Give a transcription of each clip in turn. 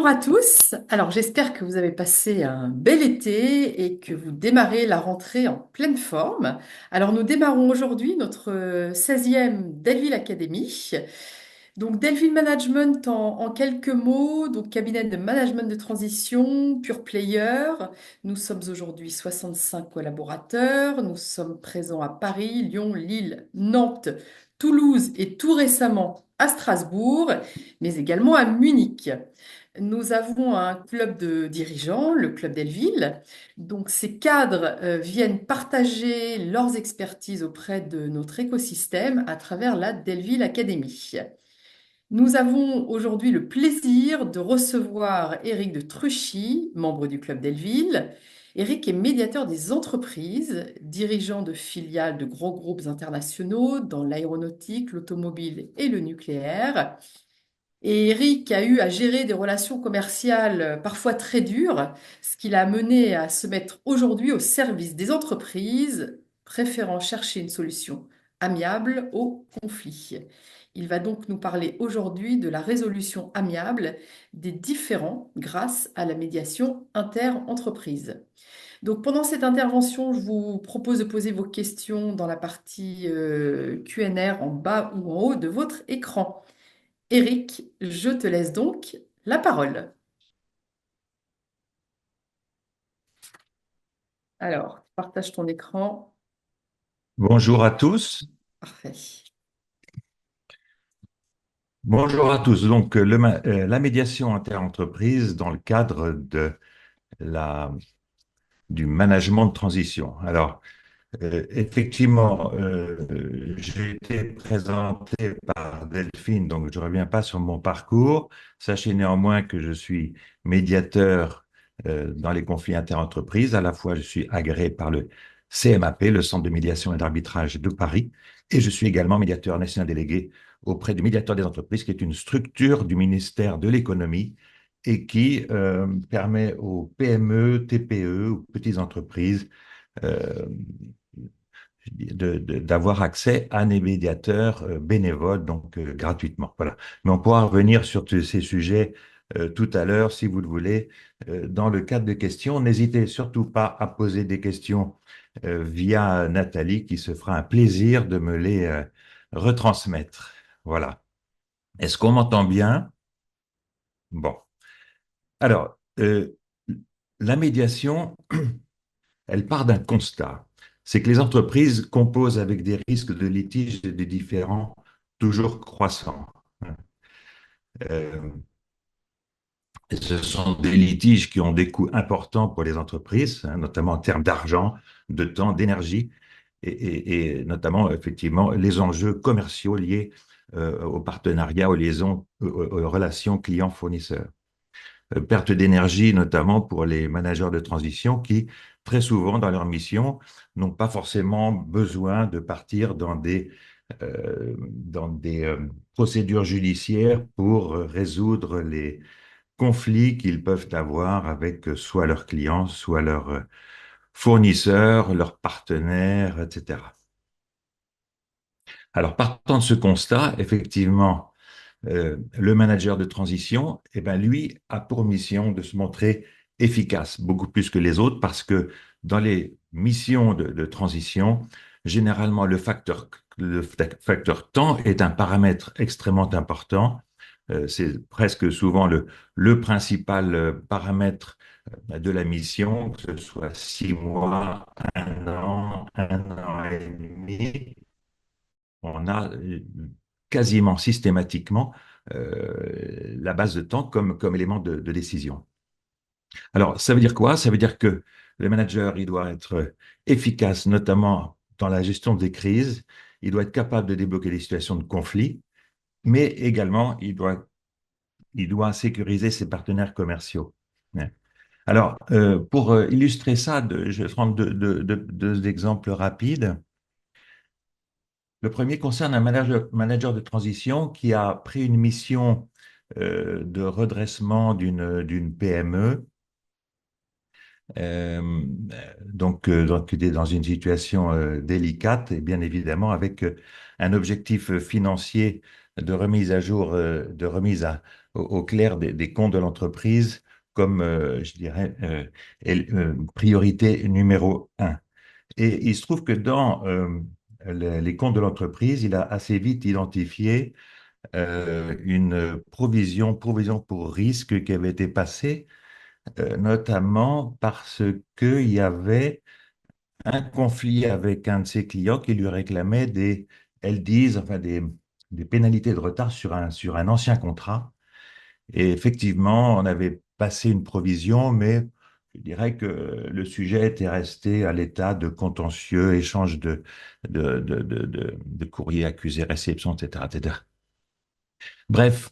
Bonjour à tous. Alors j'espère que vous avez passé un bel été et que vous démarrez la rentrée en pleine forme. Alors nous démarrons aujourd'hui notre 16e Delville Academy. Donc Delville Management en quelques mots, donc cabinet de management de transition, pure player. Nous sommes aujourd'hui 65 collaborateurs. Nous sommes présents à Paris, Lyon, Lille, Nantes, Toulouse et tout récemment à Strasbourg, mais également à Munich. Nous avons un club de dirigeants, le club Delville. Donc, ces cadres viennent partager leurs expertises auprès de notre écosystème à travers la Delville Academy. Nous avons aujourd'hui le plaisir de recevoir Éric de Truchy, membre du club Delville. Éric est médiateur des entreprises, dirigeant de filiales de gros groupes internationaux dans l'aéronautique, l'automobile et le nucléaire. Et Eric a eu à gérer des relations commerciales parfois très dures, ce qui l'a mené à se mettre aujourd'hui au service des entreprises, préférant chercher une solution amiable au conflit. Il va donc nous parler aujourd'hui de la résolution amiable des différends grâce à la médiation inter-entreprise. Donc pendant cette intervention, je vous propose de poser vos questions dans la partie Q&R en bas ou en haut de votre écran. Eric, je te laisse donc la parole. Alors, partage ton écran. Bonjour à tous. Parfait. Bonjour à tous. Donc, la médiation interentreprise dans le cadre la, du management de transition. Alors, effectivement, j'ai été présenté par Delphine, donc je ne reviens pas sur mon parcours. Sachez néanmoins que je suis médiateur dans les conflits interentreprises. À la fois, je suis agréé par le CMAP, le Centre de médiation et d'arbitrage de Paris, et je suis également médiateur national délégué auprès du médiateur des entreprises, qui est une structure du ministère de l'économie et qui permet aux PME, TPE, aux petites entreprises euh, d'avoir accès à des médiateurs bénévoles, donc gratuitement. Voilà. Mais on pourra revenir sur tous ces sujets tout à l'heure, si vous le voulez, dans le cadre de questions. N'hésitez surtout pas à poser des questions via Nathalie, qui se fera un plaisir de me les retransmettre. Voilà. Est-ce qu'on m'entend bien? Bon. Alors, la médiation, elle part d'un constat. C'est que les entreprises composent avec des risques de litige et des différends toujours croissants. Euh, Ce sont des litiges qui ont des coûts importants pour les entreprises, hein, notamment en termes d'argent, de temps, d'énergie, et notamment, effectivement, les enjeux commerciaux liés aux partenariats, aux liaisons, aux relations clients-fournisseurs. Perte d'énergie, notamment pour les managers de transition qui, très souvent dans leur mission, n'ont pas forcément besoin de partir dans des procédures judiciaires pour résoudre les conflits qu'ils peuvent avoir avec soit leurs clients, soit leurs fournisseurs, leurs partenaires, etc. Alors, partant de ce constat, effectivement, le manager de transition, eh ben, lui, a pour mission de se montrer efficace, beaucoup plus que les autres, parce que dans les missions de transition, généralement, le facteur temps est un paramètre extrêmement important. C'est presque souvent le principal paramètre de la mission, que ce soit 6 mois, un an et demi. On a quasiment systématiquement la base de temps comme élément de décision. Alors, ça veut dire quoi? Ça veut dire que le manager, il doit être efficace, notamment dans la gestion des crises. Il doit être capable de débloquer les situations de conflit, mais également, il doit sécuriser ses partenaires commerciaux. Ouais. Alors, pour illustrer ça, je vais prendre deux exemples rapides. Le premier concerne un manager de transition qui a pris une mission de redressement d'une PME. euh, donc, il est dans une situation délicate et bien évidemment avec un objectif financier de remise à jour, de remise au clair des comptes de l'entreprise comme, je dirais, priorité numéro un. Et il se trouve que dans les comptes de l'entreprise, il a assez vite identifié une provision pour risque qui avait été passée, notamment parce qu'il y avait un conflit avec un de ses clients qui lui réclamait des LDs, enfin des pénalités de retard sur un ancien contrat. Et effectivement, on avait passé une provision, mais je dirais que le sujet était resté à l'état de contentieux, échange de courriers accusés, réception, etc., etc. Bref,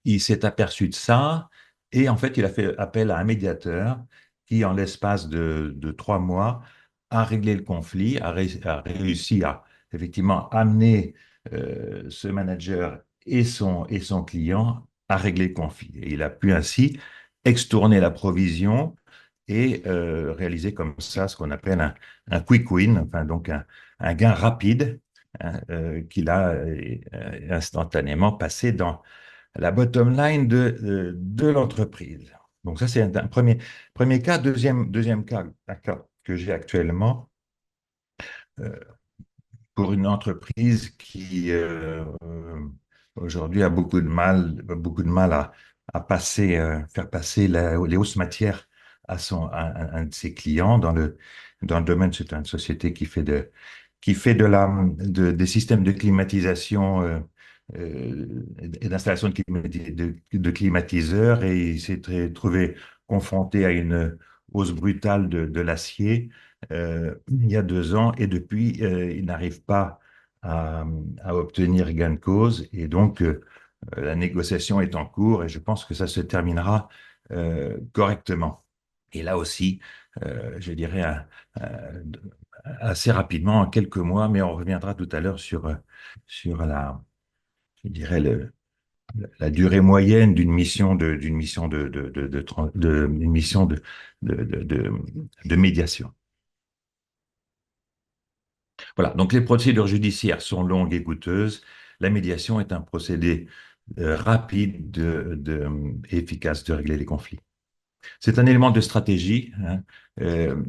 il s'est aperçu de ça et en fait, il a fait appel à un médiateur qui, en l'espace de 3 mois, a réglé le conflit, a réussi à effectivement amener ce manager et son client à régler le conflit. Et il a pu ainsi extourner la provision et réaliser comme ça ce qu'on appelle un quick win, enfin donc un gain rapide hein, qu'il a instantanément passé dans la bottom line de l'entreprise. Donc ça, c'est un premier cas. Deuxième cas, un cas que j'ai actuellement euh, pour une entreprise qui aujourd'hui a beaucoup de mal à passer, faire passer les hausses matières à un de ses clients dans le domaine, c'est une société qui fait des systèmes de climatisation et d'installation de climatiseurs et il s'est trouvé confronté à une hausse brutale de l'acier il y a 2 ans et depuis, il n'arrive pas à, à obtenir gain de cause et donc la négociation est en cours et je pense que ça se terminera correctement. Et là aussi, je dirais assez rapidement, en quelques mois, mais on reviendra tout à l'heure sur je dirais la durée moyenne d'une mission une mission de médiation. Voilà. Donc les procédures judiciaires sont longues et coûteuses. La médiation est un procédé rapide et efficace de régler les conflits. C'est un élément de stratégie, hein. Euh,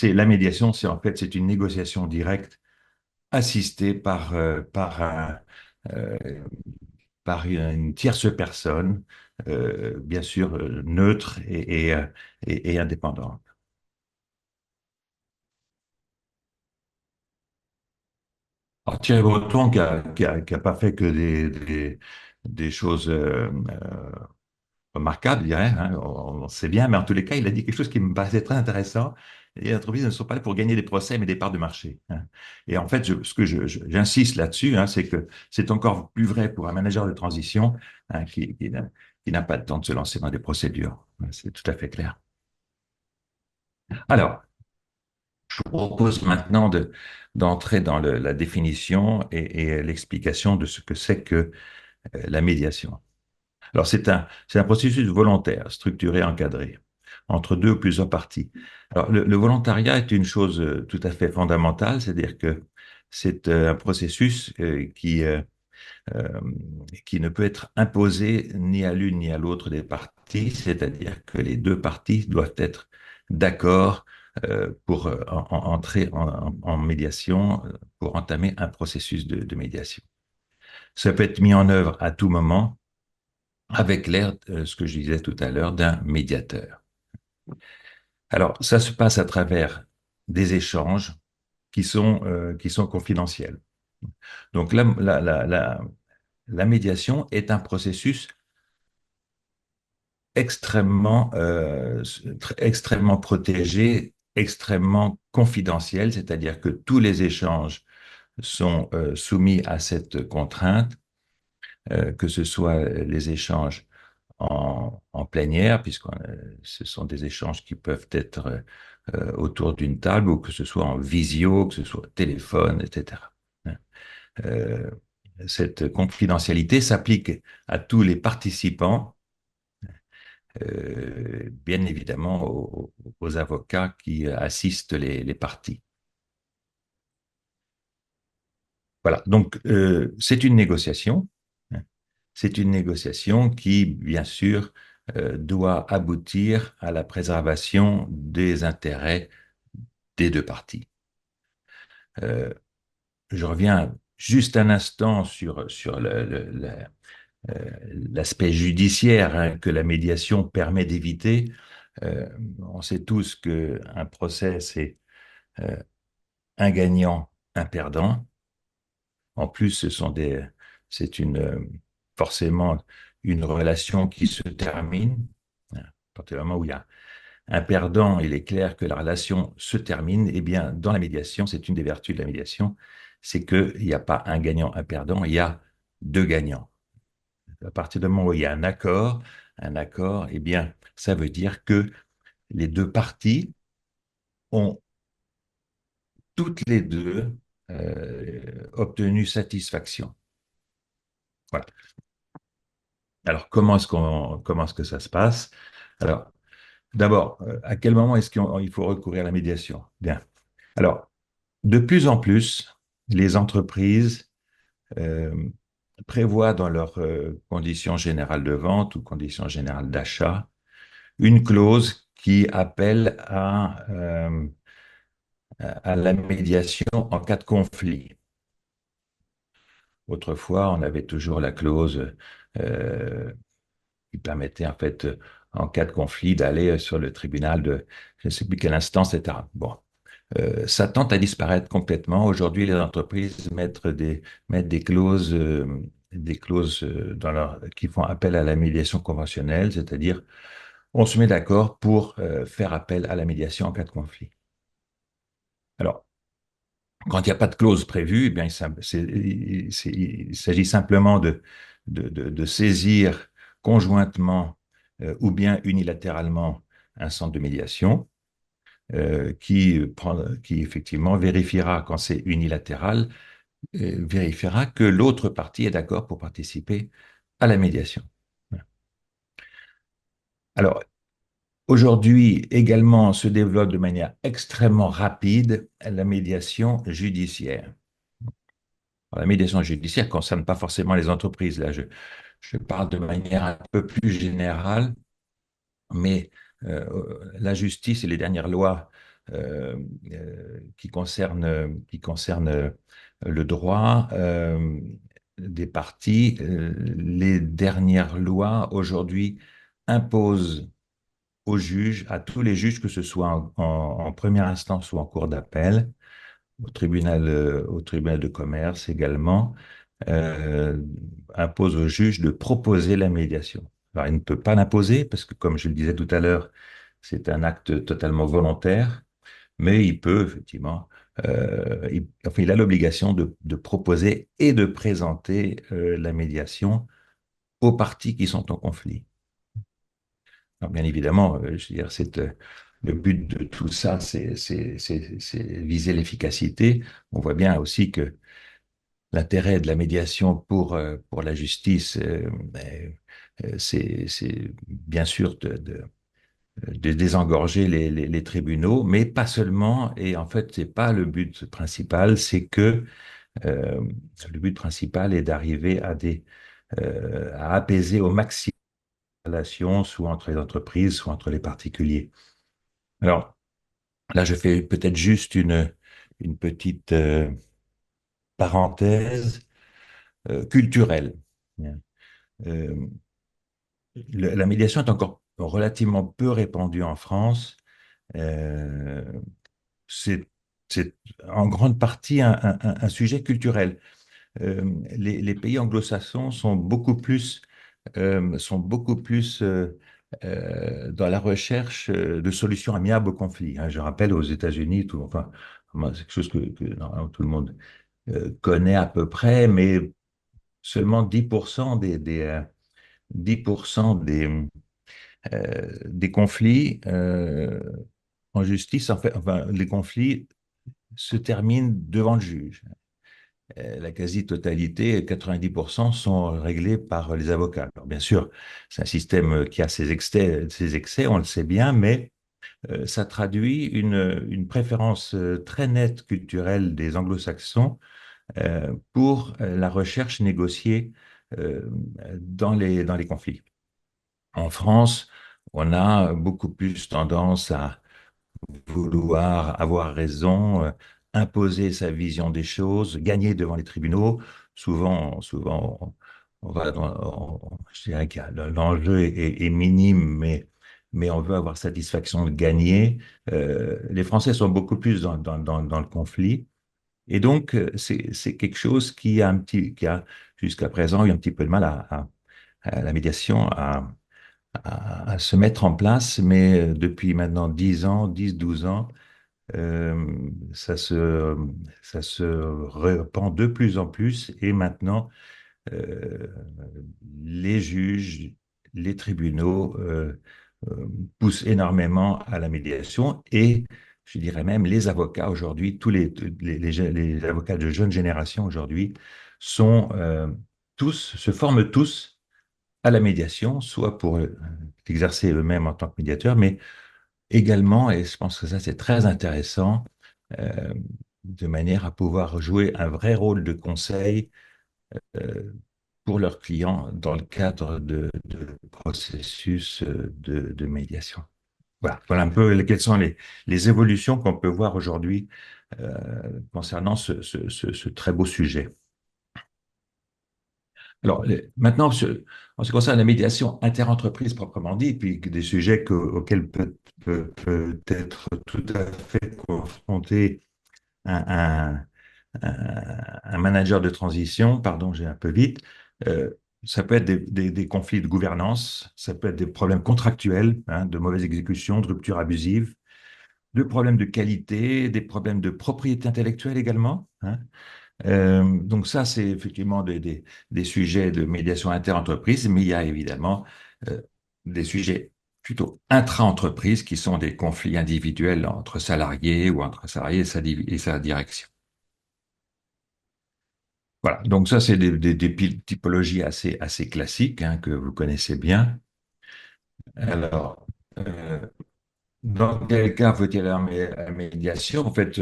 la médiation, c'est une négociation directe assistée euh, par une tierce personne, bien sûr neutre et indépendante. Alors, Thierry Breton, qui a pas fait que des choses remarquables, je dirais, hein, on sait bien, mais en tous les cas, il a dit quelque chose qui me paraissait très intéressant. Les entreprises ne sont pas là pour gagner des procès, mais des parts de marché, hein. Et en fait, j'insiste là-dessus, hein, c'est que c'est encore plus vrai pour un manager de transition hein, qui n'a pas le temps de se lancer dans des procédures. C'est tout à fait clair. Alors, je vous propose maintenant d'entrer dans la définition et l'explication de ce que c'est que la médiation. Alors, c'est un processus volontaire, structuré, encadré, entre deux ou plusieurs parties. Alors, le volontariat est une chose tout à fait fondamentale, c'est-à-dire que c'est un processus euh, qui ne peut être imposé ni à l'une ni à l'autre des parties, c'est-à-dire que les deux parties doivent être d'accord pour entrer en médiation, pour entamer un processus de médiation. Ça peut être mis en œuvre à tout moment avec l'aide, ce que je disais tout à l'heure, d'un médiateur. Alors, ça se passe à travers des échanges qui sont confidentiels. Donc, la médiation est un processus extrêmement protégé, extrêmement confidentiel, c'est-à-dire que tous les échanges sont soumis à cette contrainte, que ce soit les échanges en plein air, puisque ce sont des échanges qui peuvent être autour d'une table, ou que ce soit en visio, que ce soit au téléphone, etc. Euh, cette confidentialité s'applique à tous les participants, bien évidemment aux avocats qui assistent les parties. Voilà, donc c'est une négociation. Hein. C'est une négociation qui, bien sûr, doit aboutir à la préservation des intérêts des deux parties. Euh, je reviens juste un instant sur l'aspect judiciaire, hein, que la médiation permet d'éviter. On sait tous qu'un procès, c'est euh, un gagnant, un perdant. En plus, c'est forcément une relation qui se termine. À partir du moment où il y a un perdant, il est clair que la relation se termine. Eh bien, dans la médiation, c'est une des vertus de la médiation, c'est qu'il n'y a pas un gagnant, un perdant, il y a deux gagnants. À partir du moment où il y a un accord, eh bien, ça veut dire que les deux parties ont toutes les deux obtenu satisfaction. Voilà. Alors, comment est-ce que ça se passe? Alors, d'abord, à quel moment est-ce qu'il faut recourir à la médiation? Bien. Alors, de plus en plus, les entreprises euh, prévoient dans leurs conditions générales de vente ou conditions générales d'achat une clause qui appelle à la médiation en cas de conflit. Autrefois, on avait toujours la clause euh, qui permettait en fait, en cas de conflit, d'aller sur le tribunal de je ne sais plus quelle instance, etc. Bon, ça tend à disparaître complètement. Aujourd'hui, les entreprises mettent des clauses qui font appel à la médiation conventionnelle, c'est-à-dire on se met d'accord pour faire appel à la médiation en cas de conflit. Alors, quand il n'y a pas de clause prévue, eh bien, il s'agit simplement de saisir conjointement ou bien unilatéralement un centre de médiation qui effectivement vérifiera, quand c'est unilatéral, vérifiera que l'autre partie est d'accord pour participer à la médiation. Alors, aujourd'hui, également, se développe de manière extrêmement rapide la médiation judiciaire. Alors, la médiation judiciaire ne concerne pas forcément les entreprises. Là, je parle de manière un peu plus générale, mais la justice et les dernières lois qui concernent le droit des parties, les dernières lois aujourd'hui imposent aux juges, à tous les juges, que ce soit en première instance ou en cour d'appel, au tribunal de commerce également, euh, impose au juge de proposer la médiation. Alors, il ne peut pas l'imposer parce que, comme je le disais tout à l'heure, c'est un acte totalement volontaire, mais il peut effectivement, enfin, il a l'obligation de proposer et de présenter la médiation aux parties qui sont en conflit. Alors, bien évidemment, je veux dire, le but de tout ça, c'est viser l'efficacité. On voit bien aussi que l'intérêt de la médiation pour la justice, c'est bien sûr de désengorger les tribunaux, mais pas seulement. Et en fait, c'est pas le but principal, c'est que euh, le but principal est d'arriver à apaiser au maximum les relations, soit entre les entreprises, soit entre les particuliers. Alors là, je fais peut-être juste une petite parenthèse culturelle. Euh, la médiation est encore relativement peu répandue en France. Euh, c'est, c'est en grande partie un sujet culturel. Les pays anglo-saxons sont beaucoup plus dans la recherche de solutions amiables aux conflits. Hein. Je rappelle, aux États-Unis, enfin, c'est quelque chose que normalement, tout le monde connaît à peu près, mais seulement 10% 10% des conflits en justice, en fait, enfin, les conflits se terminent devant le juge. La quasi-totalité, 90%, sont réglés par les avocats. Alors, bien sûr, c'est un système qui a ses excès, on le sait bien, mais ça traduit une préférence très nette culturelle des anglo-saxons pour la recherche négociée euh, dans les conflits. En France, on a beaucoup plus tendance à vouloir avoir raison, imposer sa vision des choses, gagner devant les tribunaux. Souvent, on va je dirais que l'enjeu est minime, mais on veut avoir satisfaction de gagner. Les Français sont beaucoup plus dans le conflit. Et donc, c'est quelque chose qui a jusqu'à présent eu un petit peu de mal à la médiation à se mettre en place, mais depuis maintenant 10 ans, 10 12 ans, euh, ça se, ça se répand de plus en plus et maintenant, euh, les juges, les tribunaux poussent énormément à la médiation et je dirais même les avocats aujourd'hui, les avocats de jeune génération aujourd'hui sont se forment tous à la médiation, soit pour exercer eux-mêmes en tant que médiateurs, mais également, et je pense que ça c'est très intéressant, euh, de manière à pouvoir jouer un vrai rôle de conseil euh, pour leurs clients dans le cadre de processus de médiation. Voilà un peu quelles sont les évolutions qu'on peut voir aujourd'hui concernant ce très beau sujet. Alors, maintenant, en ce qui concerne la médiation interentreprise proprement dit, puis des sujets auxquels peut être tout à fait confronté un, un- un manager de transition, pardon, j'ai un peu vite, euh, ça peut être des conflits de gouvernance, ça peut être des problèmes contractuels, hein, de mauvaise exécution, de rupture abusive, de problèmes de qualité, des problèmes de propriété intellectuelle également, hein. Donc ça, c'est effectivement des sujets de médiation inter-entreprise, mais il y a évidemment euh, des sujets plutôt intra-entreprise qui sont des conflits individuels entre salariés ou entre salariés et sa direction. Voilà, donc ça, c'est des typologies assez classiques hein, que vous connaissez bien. Alors, dans quel cas faut-il la médiation? En fait,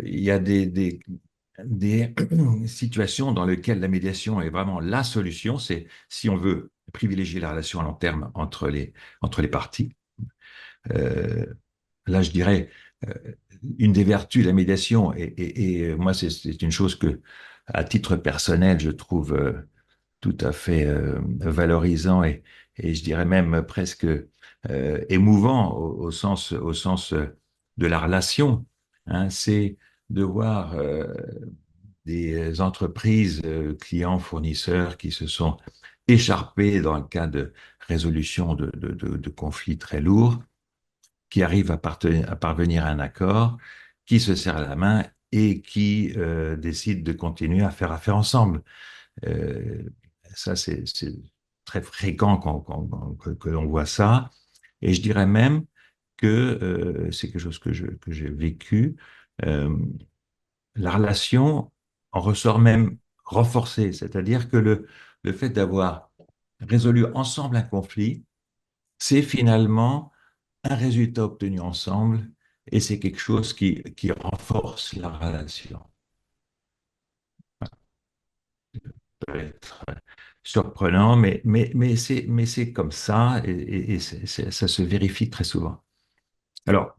il y a des situations dans lesquelles la médiation est vraiment la solution. C'est si on veut privilégier la relation à long terme entre les parties. Euh, Là, je dirais, euh, une des vertus de la médiation, moi, c'est une chose que, à titre personnel, je trouve tout à fait valorisant et je dirais même presque émouvant au sens de la relation, hein, c'est de voir des entreprises, clients, fournisseurs qui se sont écharpés dans le cas de résolution de conflits très lourds, qui arrivent à parvenir à un accord, qui se serrent la main et qui décident de continuer à faire affaire ensemble. Euh, Ça, c'est très fréquent que l'on voit ça. Et je dirais même que c'est quelque chose que j'ai vécu. euh, la relation en ressort même renforcée, c'est-à-dire que le fait d'avoir résolu ensemble un conflit, c'est finalement un résultat obtenu ensemble et c'est quelque chose qui renforce la relation. Ça peut être surprenant, mais c'est comme ça et ça se vérifie très souvent. Alors,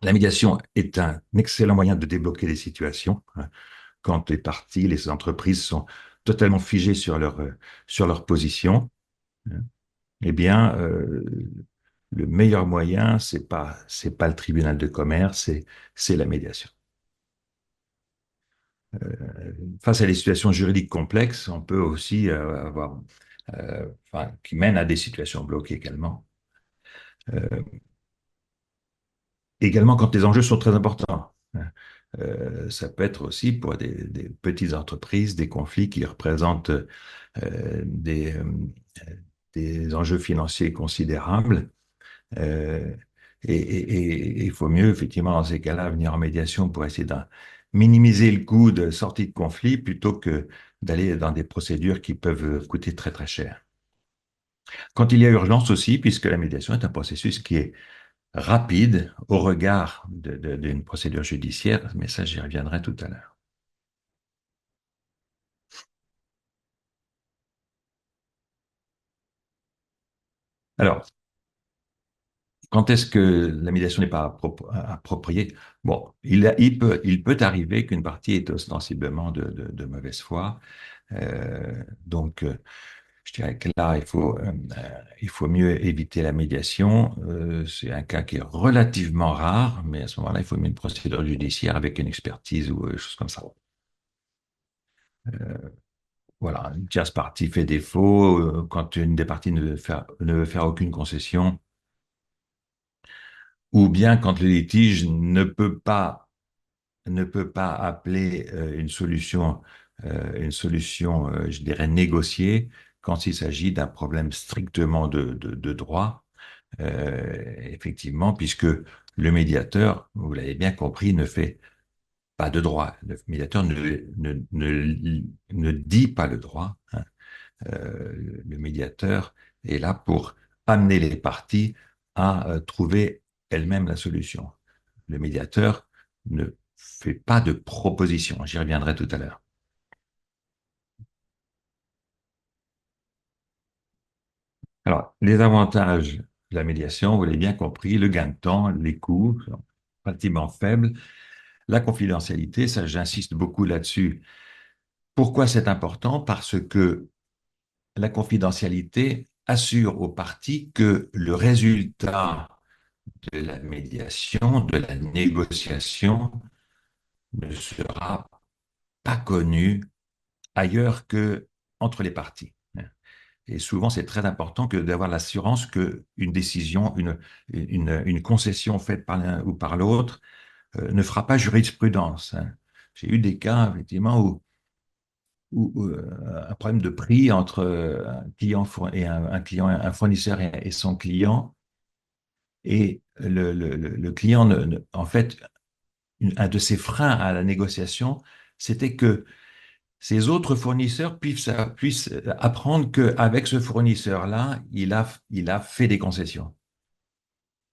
la médiation est un excellent moyen de débloquer les situations, hein, quand les parties, les entreprises sont totalement figées sur leur position. Hein. Eh bien, le meilleur moyen, c'est pas le tribunal de commerce, c'est la médiation. Face à des situations juridiques complexes, on peut aussi avoir, enfin, qui mènent à des situations bloquées également. Euh, Également quand les enjeux sont très importants. Ça peut être aussi pour des petites entreprises, des conflits qui représentent des, des enjeux financiers considérables. Euh, et il faut mieux, effectivement, dans ces cas-là, venir en médiation pour essayer de minimiser le coût de sortie de conflit plutôt que d'aller dans des procédures qui peuvent coûter très très cher. Quand il y a urgence aussi, puisque la médiation est un processus qui est rapide au regard d'une procédure judiciaire, mais ça j'y reviendrai tout à l'heure. Alors, quand est-ce que la médiation n'est pas appropriée? Bon, il peut arriver qu'une partie est ostensiblement de mauvaise foi. Donc, je dirais que là, il faut mieux éviter la médiation. C'est un cas qui est relativement rare, mais à ce moment-là, il faut mieux une procédure judiciaire avec une expertise ou chose comme ça. Voilà, une tierce partie fait défaut. Quand une des parties ne veut faire aucune concession, ou bien quand le litige ne peut pas appeler une solution, je dirais, négociée quand il s'agit d'un problème strictement de droit, effectivement, puisque le médiateur, vous l'avez bien compris, ne fait pas de droit. Le médiateur ne dit pas le droit, hein. Le médiateur est là pour amener les parties à trouver elles-mêmes la solution. Le médiateur ne fait pas de proposition. J'y reviendrai tout à l'heure. Alors, les avantages de la médiation, vous l'avez bien compris, le gain de temps, les coûts sont relativement faibles, la confidentialité, ça j'insiste beaucoup là-dessus. Pourquoi c'est important? Parce que la confidentialité assure aux parties que le résultat de la médiation, de la négociation, ne sera pas connu ailleurs que entre les parties. Et souvent, c'est très important que d'avoir l'assurance que une décision, une concession faite par l'un ou par l'autre ne fera pas jurisprudence, hein. J'ai eu des cas, effectivement, où un problème de prix entre un client et un client, un fournisseur et son client, et le client, en fait, un de ses freins à la négociation, c'était que ces autres fournisseurs puissent apprendre qu'avec ce fournisseur-là, il a fait des concessions.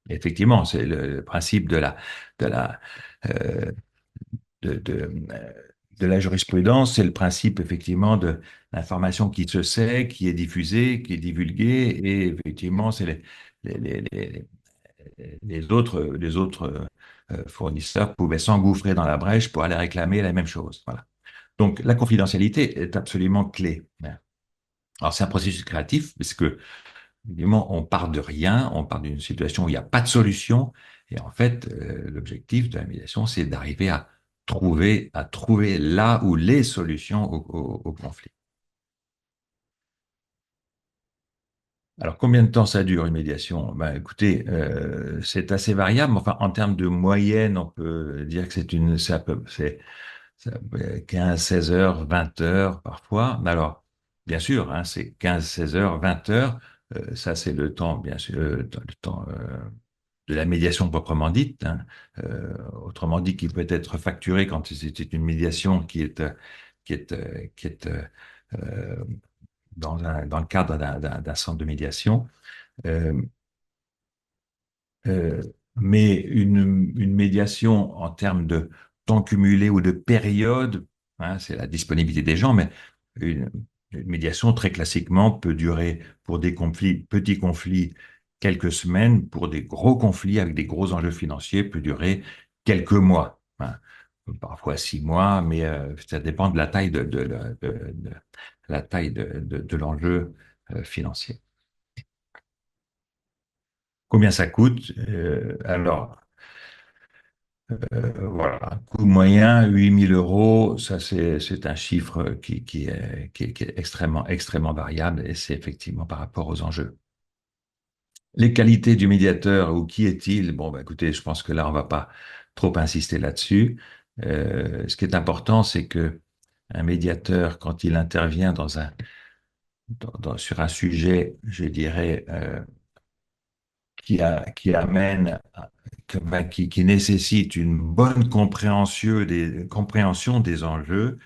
Effectivement, c'est le principe de la, euh, de de la jurisprudence, c'est le principe effectivement de l'information qui se sait, qui est diffusée, qui est divulguée, et effectivement, c'est les, les, les autres fournisseurs pouvaient s'engouffrer dans la brèche pour aller réclamer la même chose. Voilà. Donc, la confidentialité est absolument clé. Alors, c'est un processus créatif parce que, évidemment, on part de rien, on part d'une situation où il n'y a pas de solution. Et en fait, l'objectif de la médiation, c'est d'arriver à trouver là où les solutions au conflit. Alors, combien de temps ça dure une médiation? Ben, écoutez, c'est assez variable. Enfin, en termes de moyenne, on peut dire que c'est 15, 16 heures, 20 heures parfois. Alors, bien sûr, hein, c'est 15, 16 heures, 20 heures. Ça, c'est le temps, bien sûr, le temps de la médiation proprement dite, hein. Autrement dit, qui peut être facturé quand c'est une médiation qui est dans le cadre d'un centre de médiation. Euh, euh, mais une médiation en termes de temps cumulé ou de période, hein, c'est la disponibilité des gens, mais une, une médiation très classiquement peut durer pour des conflits, petits conflits, quelques semaines, pour des gros conflits avec des gros enjeux financiers, peut durer quelques mois, hein. Parfois 6 mois, mais ça dépend de la taille de la taille de l'enjeu financier. Combien ça coûte? Alors, voilà, coût moyen, 8 000 euros, ça c'est un chiffre qui est extrêmement variable et c'est effectivement par rapport aux enjeux. Les qualités du médiateur ou qui est-il? Bon, bah, écoutez, je pense que là, on va pas trop insister là-dessus. Ce qui est important, c'est que un médiateur, quand il intervient sur un sujet, je dirais, qui amène, qui nécessite une bonne compréhension des enjeux,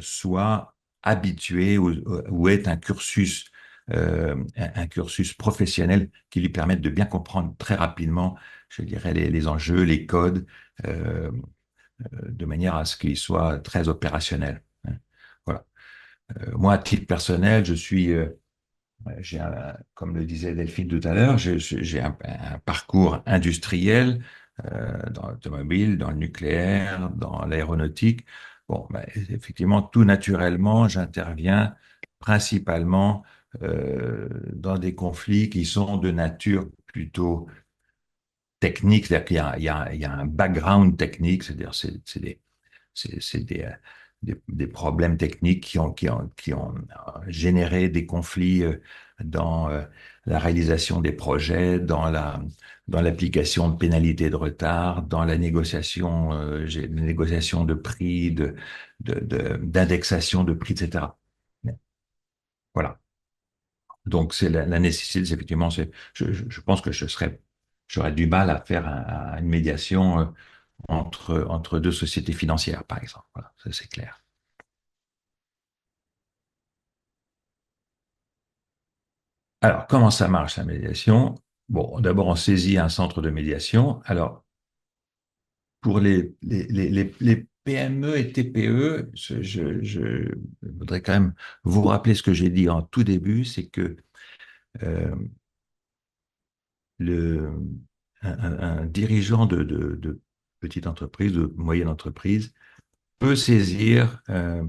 soit habitué ou est un cursus professionnel qui lui permette de bien comprendre très rapidement, je dirais, les enjeux, les codes, euh, de manière à ce qu'il soit très opérationnel, hein. Voilà. Moi, à titre personnel, je suis Comme le disait Delphine tout à l'heure, j'ai un parcours industriel dans l'automobile, dans le nucléaire, dans l'aéronautique. Bon, ben, effectivement, tout naturellement, j'interviens principalement dans des conflits qui sont de nature plutôt technique, c'est-à-dire qu'il y a un background technique, c'est-à-dire c'est des problèmes techniques qui ont généré des conflits dans la réalisation des projets, dans l'application de pénalités de retard, dans la négociation, négociation de prix, d'indexation de prix, etc. Voilà. Donc, c'est la nécessité, effectivement, je pense que j'aurais du mal à faire une médiation entre deux sociétés financières, par exemple. Voilà, ça c'est clair. Alors, comment ça marche la médiation? Bon, d'abord, on saisit un centre de médiation. Alors, pour les PME et TPE, je voudrais quand même vous rappeler ce que j'ai dit en tout début, c'est que euh, le, un dirigeant de petite entreprise, de moyenne entreprise, peut saisir,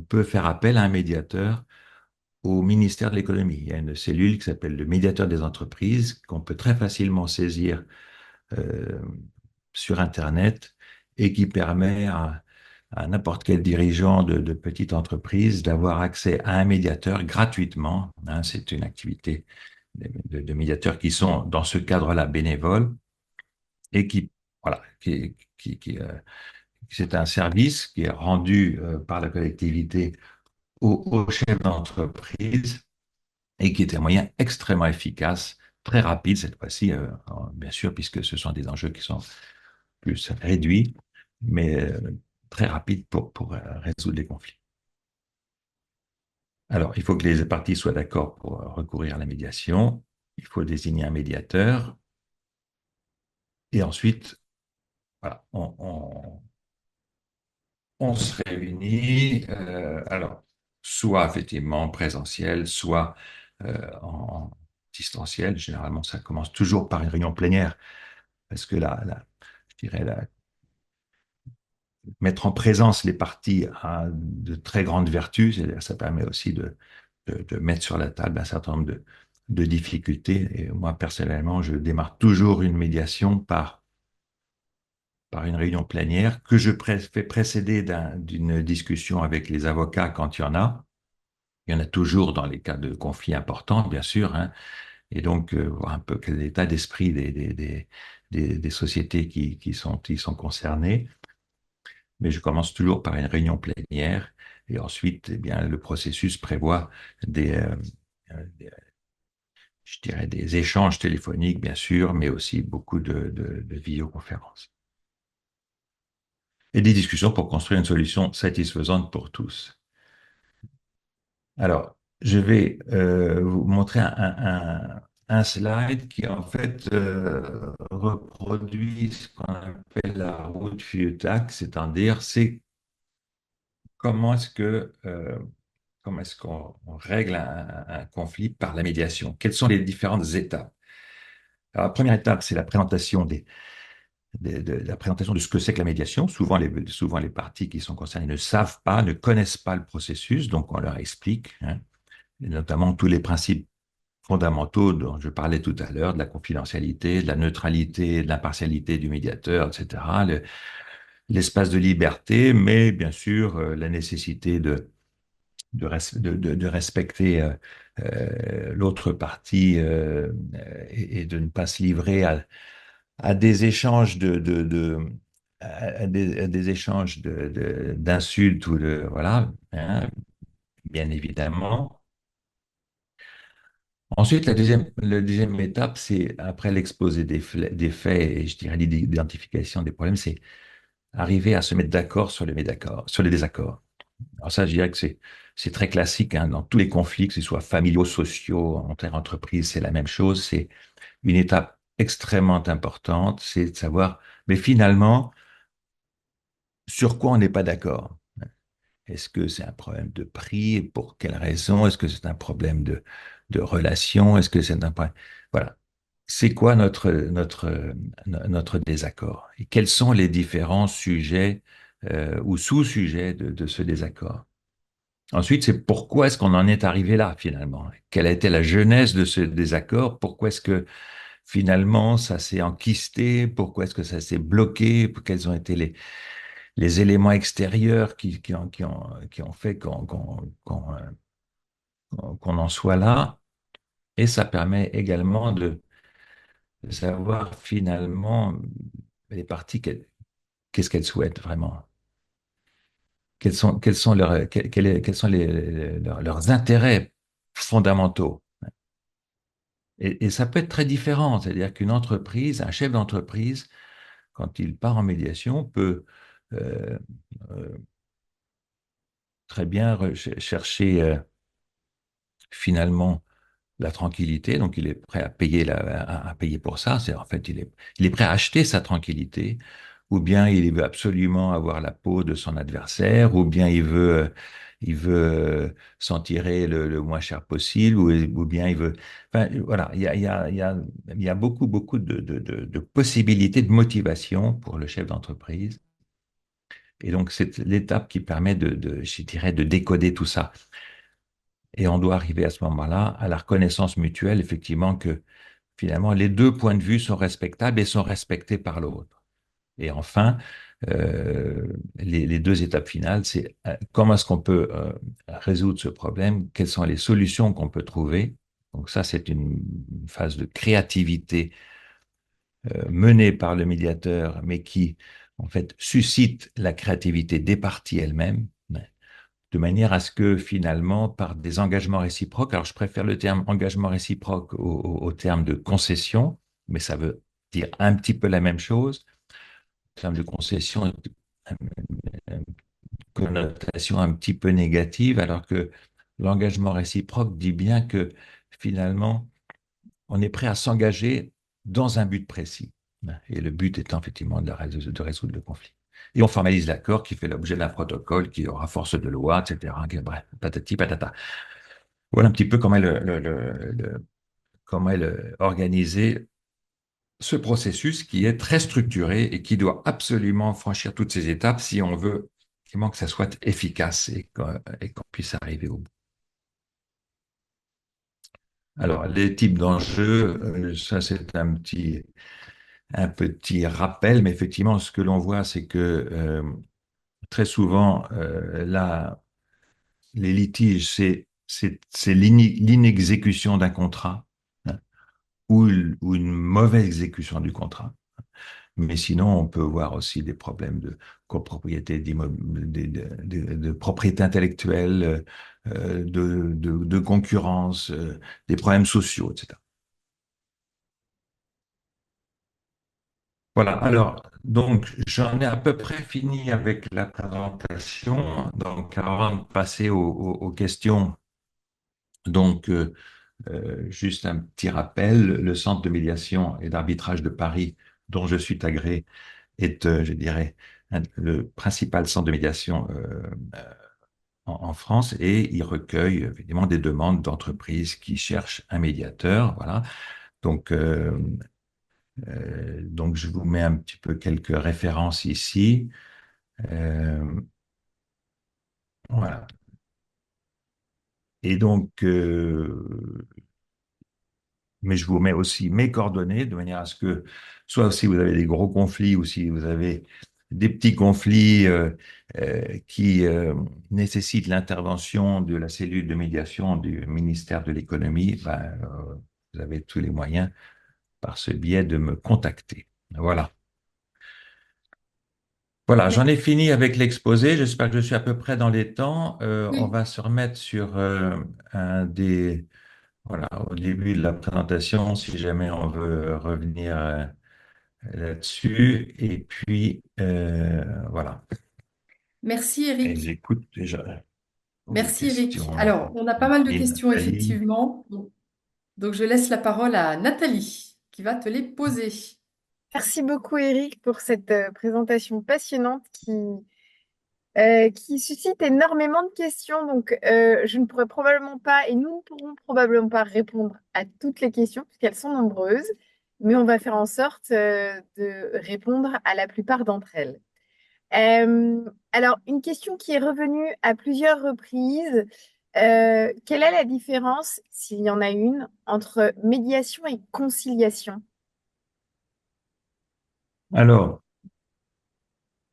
peut faire appel à un médiateur au ministère de l'économie. Il y a une cellule qui s'appelle le médiateur des entreprises qu'on peut très facilement saisir euh, sur Internet et qui permet à n'importe quel dirigeant de petite entreprise d'avoir accès à un médiateur gratuitement. Hein, c'est une activité de médiateurs qui sont dans ce cadre-là bénévoles et qui, voilà, c'est un service qui est rendu par la collectivité aux chefs d'entreprise et qui est un moyen extrêmement efficace, très rapide cette fois-ci, bien sûr, puisque ce sont des enjeux qui sont plus réduits, mais très rapides pour résoudre les conflits. Alors, il faut que les parties soient d'accord pour recourir à la médiation. Il faut désigner un médiateur. Et ensuite, voilà, on se réunit, alors, soit effectivement en présentiel, soit en distanciel. Généralement, ça commence toujours par une réunion plénière, parce que je dirais, mettre en présence les parties a de très grandes vertus, c'est-à-dire ça permet aussi de mettre sur la table un certain nombre de difficultés. Et moi, personnellement, je démarre toujours une médiation par une réunion plénière que je fais précéder d'une discussion avec les avocats quand il y en a. Il y en a toujours dans les cas de conflits importants, bien sûr, hein, et donc voir un peu quel est l'état d'esprit des sociétés qui sont concernées. Mais je commence toujours par une réunion plénière et ensuite, eh bien, le processus prévoit des, je dirais, des échanges téléphoniques, bien sûr, mais aussi beaucoup de vidéoconférences. Et des discussions pour construire une solution satisfaisante pour tous. Alors, je vais vous montrer un slide qui, en fait, reproduit ce qu'on appelle la route FUTAC, c'est-à-dire c'est comment est-ce que comment est-ce qu'on règle un conflit par la médiation? Quelles sont les différentes étapes? Alors, la première étape, c'est la présentation la présentation de ce que c'est que la médiation. Souvent, les parties qui sont concernées ne savent pas, ne connaissent pas le processus, donc on leur explique, hein, et notamment tous les principes fondamentaux dont je parlais tout à l'heure, de la confidentialité, de la neutralité, de l'impartialité du médiateur, etc., l'espace de liberté, mais bien sûr la nécessité de respecter l'autre partie et de ne pas se livrer à des échanges à des échanges d'insultes ou de voilà, hein, bien évidemment. Ensuite, la deuxième étape, c'est après l'exposé des faits et je dirais l'identification des problèmes, c'est arriver à se mettre d'accord sur les désaccords. Alors ça, je dirais que c'est très classique hein, dans tous les conflits, que ce soit familiaux, sociaux, entre entreprises, c'est la même chose. C'est une étape extrêmement importante, c'est de savoir, mais finalement, sur quoi on n'est pas d'accord. Est-ce que c'est un problème de prix? Pour quelle raison? Est-ce que c'est un problème de relation? Est-ce que c'est un problème... Voilà. C'est quoi notre désaccord? Et quels sont les différents sujets ou sous-sujets de ce désaccord? Ensuite, c'est pourquoi est-ce qu'on en est arrivé là, finalement? Quelle a été la genèse de ce désaccord? Pourquoi est-ce que finalement ça s'est enquisté? Pourquoi est-ce que ça s'est bloqué? Quels ont été les éléments extérieurs qui ont fait qu'on en soit là? Et ça permet également de savoir finalement les parties, qu'est-ce qu'elles souhaitent vraiment? Quels sont quels sont leurs intérêts fondamentaux? Et ça peut être très différent, c'est-à-dire qu'une entreprise, un chef d'entreprise, quand il part en médiation, peut euh, euh, très bien chercher finalement la tranquillité, donc il est prêt à payer, à payer pour ça. C'est, en fait, il est prêt à acheter sa tranquillité, ou bien il veut absolument avoir la peau de son adversaire, ou bien il veut s'en tirer le moins cher possible, ou bien il veut... Enfin, voilà, il y a beaucoup, beaucoup de possibilités de motivation pour le chef d'entreprise. Et donc, c'est l'étape qui permet je dirais, de décoder tout ça. Et on doit arriver à ce moment-là à la reconnaissance mutuelle, effectivement, que finalement, les deux points de vue sont respectables et sont respectés par l'autre. Et enfin, les deux étapes finales, c'est comment est-ce qu'on peut résoudre ce problème, quelles sont les solutions qu'on peut trouver. Donc ça, c'est une phase de créativité menée par le médiateur, mais qui, en fait, suscite la créativité des parties elles-mêmes, de manière à ce que finalement, par des engagements réciproques, alors je préfère le terme engagement réciproque au terme de concession, mais ça veut dire un petit peu la même chose. Le terme de concession a une connotation un petit peu négative, alors que l'engagement réciproque dit bien que finalement, on est prêt à s'engager dans un but précis. Et le but étant effectivement de résoudre le conflit. Et on formalise l'accord qui fait l'objet d'un protocole qui aura force de loi, etc. Bref, patati patata. Voilà un petit peu comment est organisé ce processus qui est très structuré et qui doit absolument franchir toutes ces étapes si on veut vraiment que ça soit efficace et qu'on puisse arriver au bout. Alors, les types d'enjeux, ça c'est un petit rappel, mais effectivement, ce que l'on voit, c'est que très souvent, là, les litiges, c'est l'inexécution d'un contrat, hein, ou une mauvaise exécution du contrat. Mais sinon, on peut voir aussi des problèmes de copropriété, de propriété intellectuelle, de concurrence, des problèmes sociaux, etc. Voilà, alors, donc, j'en ai à peu près fini avec la présentation. Donc, avant de passer aux questions, donc, juste un petit rappel, le Centre de médiation et d'arbitrage de Paris, dont je suis agréé, est, je dirais, le principal centre de médiation en France, et il recueille évidemment des demandes d'entreprises qui cherchent un médiateur. Voilà. Donc, donc, je vous mets un petit peu quelques références ici. Euh, voilà. Et donc, mais je vous mets aussi mes coordonnées de manière à ce que, soit si vous avez des gros conflits ou si vous avez des petits conflits qui nécessitent l'intervention de la cellule de médiation du ministère de l'Économie, ben, vous avez tous les moyens par ce biais de me contacter. Voilà. Voilà, j'en ai fini avec l'exposé. J'espère que je suis à peu près dans les temps. On Oui. va se remettre sur voilà, au début de la présentation, si jamais on veut revenir là-dessus. Et puis, voilà. Merci Et Eric. j'écoute déjà vos Merci Eric. questions. Alors, on a pas mal de questions Nathalie. effectivement. Donc, je laisse la parole à Nathalie qui va te les poser. Merci beaucoup, Eric, pour cette présentation passionnante qui suscite énormément de questions. Donc, je ne pourrais probablement pas, et nous ne pourrons probablement pas répondre à toutes les questions, puisqu'elles sont nombreuses, mais on va faire en sorte de répondre à la plupart d'entre elles. Alors, une question qui est revenue à plusieurs reprises, quelle est la différence, s'il y en a une, entre médiation et conciliation? Alors,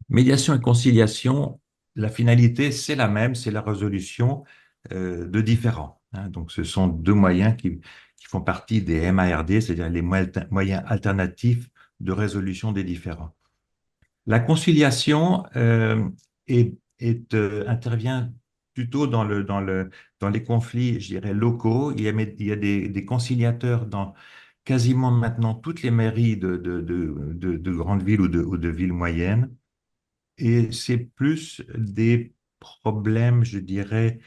médiation et conciliation, la finalité, c'est la même, c'est la résolution de différends, hein. Donc, ce sont deux moyens qui font partie des MARD, c'est-à-dire les moyens alternatifs de résolution des différends. La conciliation intervient plutôt dans les conflits, je dirais, locaux. Il y a des conciliateurs dans quasiment maintenant toutes les mairies de grandes villes ou de villes moyennes. Et c'est plus des problèmes, je dirais,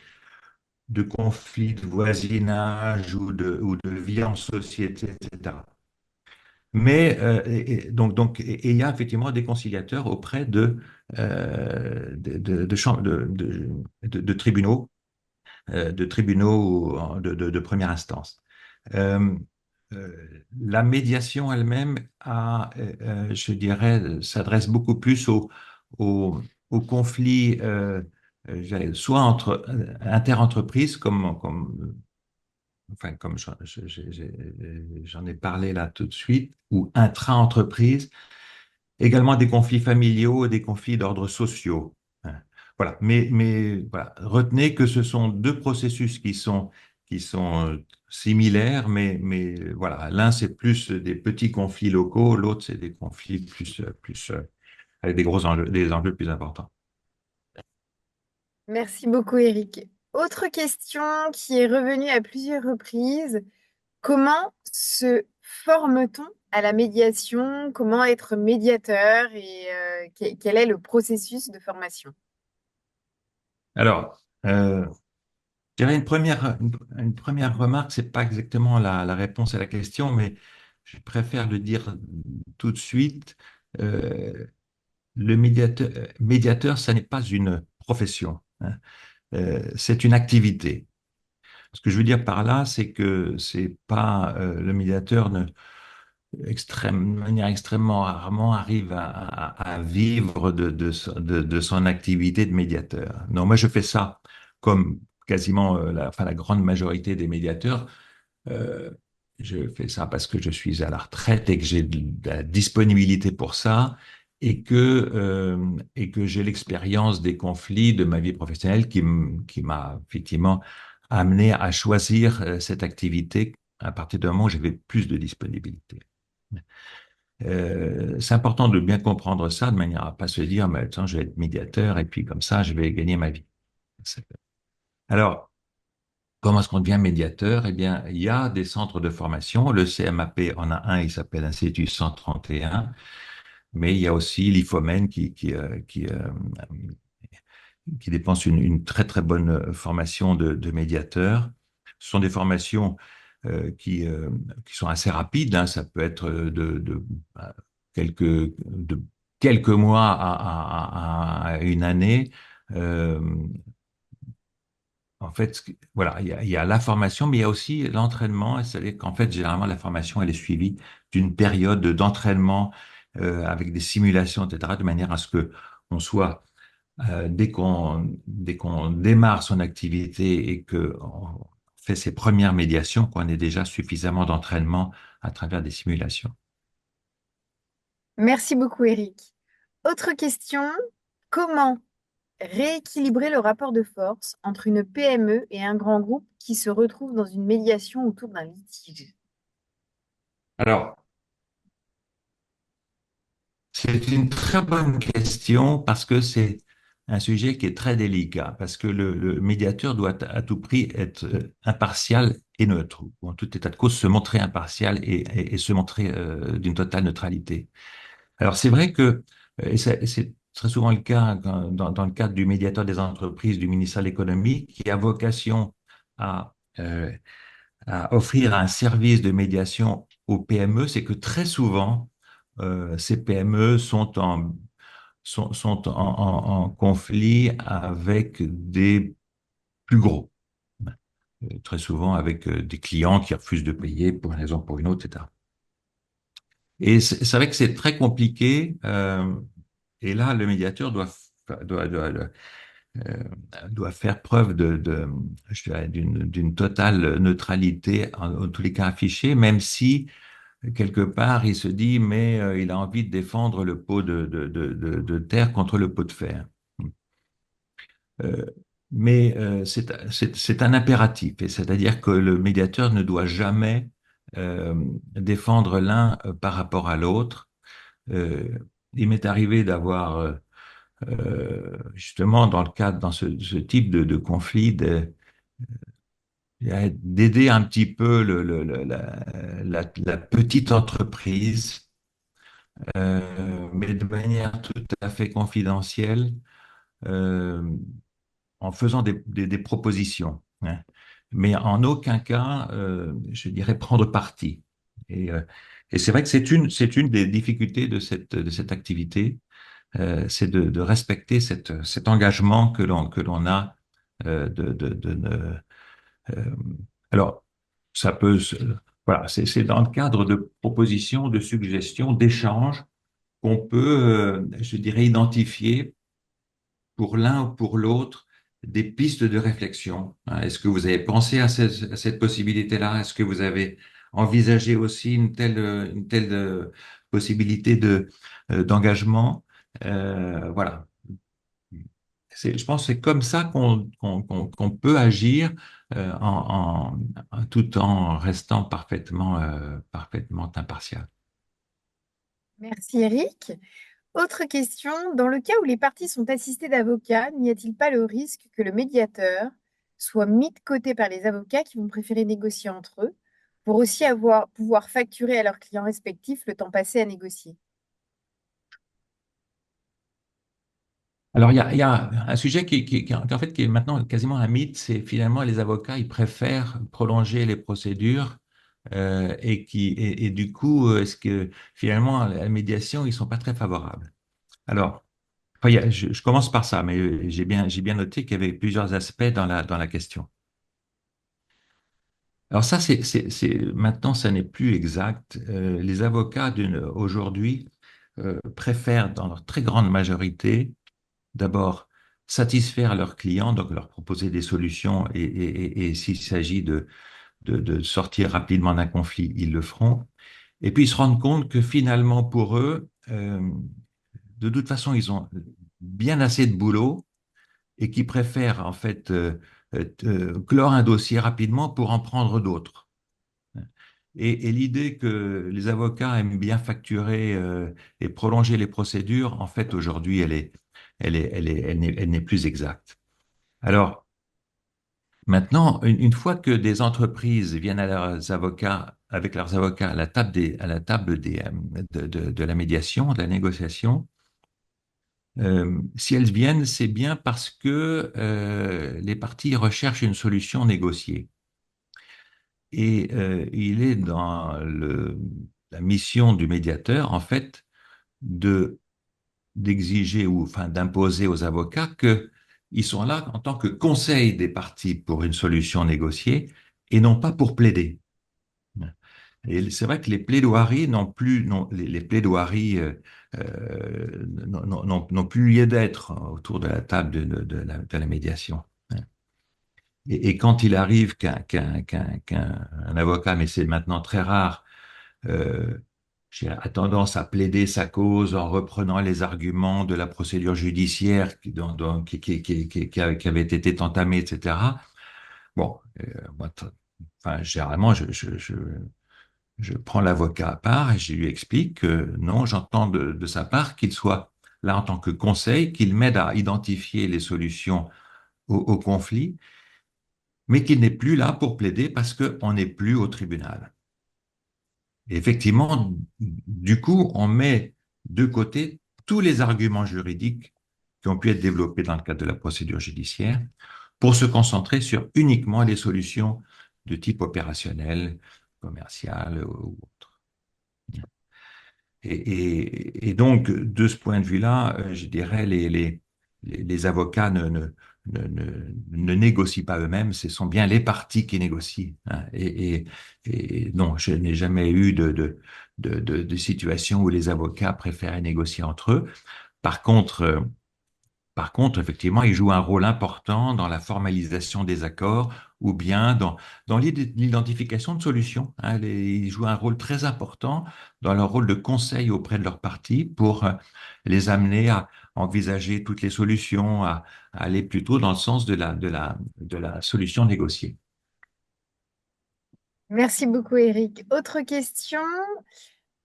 de conflits de voisinage ou de vie en société, etc. Mais et il y a effectivement des conciliateurs auprès de tribunaux, de tribunaux de première instance. Euh, la médiation elle-même je dirais, s'adresse beaucoup plus aux, aux conflits, soit entre interentreprises, enfin, comme j'en ai parlé là tout de suite, ou intra-entreprise, également des conflits familiaux et des conflits d'ordre sociaux, hein. Voilà. Mais voilà. Retenez que ce sont deux processus qui sont similaires, mais voilà. L'un, c'est plus des petits conflits locaux, l'autre, c'est des conflits avec des gros enjeux, des enjeux plus importants. Merci beaucoup, Eric. Autre question qui est revenue à plusieurs reprises. Comment se forme-t-on à la médiation? Comment être médiateur et quel est le processus de formation? Alors, je dirais une première remarque, c'est pas exactement la réponse à la question, mais je préfère le dire tout de suite. Euh, le médiateur, ça n'est pas une profession, hein. C'est une activité. Ce que je veux dire par là, c'est que c'est pas le médiateur de manière extrêmement rarement arrive à vivre de son activité de médiateur. Non, moi je fais ça comme quasiment enfin, la grande majorité des médiateurs. Euh, je fais ça parce que je suis à la retraite et que j'ai de la disponibilité pour ça et que j'ai l'expérience des conflits de ma vie professionnelle qui m'a effectivement amené à choisir cette activité à partir du moment où j'avais plus de disponibilité. C'est important de bien comprendre ça de manière à pas se dire, mais attends, je vais être médiateur et puis comme ça, je vais gagner ma vie. Alors, comment est-ce qu'on devient médiateur? Eh bien, il y a des centres de formation. Le CMAP en a un, il s'appelle Institut 131, mais il y a aussi l'IFOMEN qui dépense une très très bonne formation de médiateur. Ce sont des formations qui sont assez rapides, hein. Ça peut être à de quelques mois à une année. Euh, En fait, voilà, il y a la formation, mais il y a aussi l'entraînement. C'est-à-dire qu'en fait, généralement, la formation, elle est suivie d'une période d'entraînement avec des simulations, etc., de manière à ce que on soit, dès qu'on démarre son activité et que on fait ses premières médiations, qu'on ait déjà suffisamment d'entraînement à travers des simulations. Merci beaucoup, Eric. Autre question, comment rééquilibrer le rapport de force entre une PME et un grand groupe qui se retrouve dans une médiation autour d'un litige? Alors, c'est une très bonne question parce que c'est un sujet qui est très délicat, parce que le médiateur doit à tout prix être impartial et neutre, ou en tout état de cause se montrer impartial et se montrer d'une totale neutralité. Alors c'est vrai que, et c'est très souvent le cas dans le cadre du médiateur des entreprises du ministère de l'économie, qui a vocation à, euh, à offrir un service de médiation aux PME, c'est que très souvent, ces PME sont sont en conflit avec des plus gros. Très souvent avec des clients qui refusent de payer pour une raison ou pour une autre, etc. Et c'est vrai que c'est très compliqué. Et là, le médiateur doit, doit, euh, doit faire preuve je dirais, d'une totale neutralité, en tous les cas affichée, même si quelque part il se dit, mais il a envie de défendre le pot de terre contre le pot de fer. Euh, mais c'est un impératif, et c'est-à-dire que le médiateur ne doit jamais euh, défendre l'un par rapport à l'autre. Euh, il m'est arrivé d'avoir justement dans ce type de conflit d'aider un petit peu la petite entreprise, mais de manière tout à fait confidentielle. Euh, En faisant des propositions, hein. Mais en aucun cas, je dirais, prendre parti. Et, euh, et c'est vrai que c'est une des difficultés de cette activité, c'est de respecter cet engagement que l'on a euh, alors, ça peut voilà, c'est dans le cadre de propositions, de suggestions, d'échanges qu'on peut, je dirais, identifier pour l'un ou pour l'autre des pistes de réflexion, hein. Est-ce que vous avez pensé à à cette possibilité-là? Est-ce que vous avez envisagé aussi une telle possibilité d'engagement? Voilà. Je pense que c'est comme ça qu'on peut agir tout en restant parfaitement impartial. Merci Eric. Autre question, dans le cas où les parties sont assistées d'avocats, n'y a-t-il pas le risque que le médiateur soit mis de côté par les avocats qui vont préférer négocier entre eux pour aussi pouvoir facturer à leurs clients respectifs le temps passé à négocier? Alors, il y a un sujet en fait, qui est maintenant quasiment un mythe, c'est finalement les avocats, ils préfèrent prolonger les procédures et du coup, est-ce que finalement, à la médiation, ils sont pas très favorables. Alors, enfin, je commence par ça, mais j'ai bien noté qu'il y avait plusieurs aspects dans la question. Alors ça, maintenant, ça n'est plus exact. Les avocats aujourd'hui préfèrent, dans leur très grande majorité, d'abord satisfaire leurs clients, donc leur proposer des solutions, et s'il s'agit de sortir rapidement d'un conflit, ils le feront. Et puis ils se rendent compte que finalement, pour eux, de toute façon, ils ont bien assez de boulot et qu'ils préfèrent en fait clore un dossier rapidement pour en prendre d'autres. Et l'idée que les avocats aiment bien facturer et prolonger les procédures, en fait, aujourd'hui, elle n'est plus exacte. Alors, maintenant, une fois que des entreprises viennent avec leurs avocats à la table de la médiation, de la négociation, si elles viennent, c'est bien parce que les parties recherchent une solution négociée. Et il est dans la mission du médiateur, en fait, de d'exiger ou enfin d'imposer aux avocats qu'ils sont là en tant que conseil des parties pour une solution négociée et non pas pour plaider. Et c'est vrai que les plaidoiries n'ont plus, non, les plaidoiries n'ont plus lieu d'être autour de la table de la médiation. Et quand il arrive qu'un avocat, mais c'est maintenant très rare, euh, a tendance à plaider sa cause en reprenant les arguments de la procédure judiciaire qui avait été entamée, etc. Bon, moi, enfin, généralement, je prends l'avocat à part et je lui explique que non, j'entends de sa part qu'il soit là en tant que conseil, qu'il m'aide à identifier les solutions au conflit, mais qu'il n'est plus là pour plaider parce qu'on n'est plus au tribunal. Et effectivement, du coup, on met de côté tous les arguments juridiques qui ont pu être développés dans le cadre de la procédure judiciaire pour se concentrer sur uniquement les solutions de type opérationnel, commercial ou autre. Et donc, de ce point de vue-là, je dirais, les avocats ne négocient pas eux-mêmes, ce sont bien les parties qui négocient, hein. Et non, je n'ai jamais eu de situation où les avocats préféraient négocier entre eux. Par contre, effectivement, il joue un rôle important dans la formalisation des accords ou bien dans l'identification de solutions, hein. Ils jouent un rôle très important dans leur rôle de conseil auprès de leurs parties pour les amener à envisager toutes les solutions, à aller plutôt dans le sens de la solution négociée. Merci beaucoup, Eric. Autre question.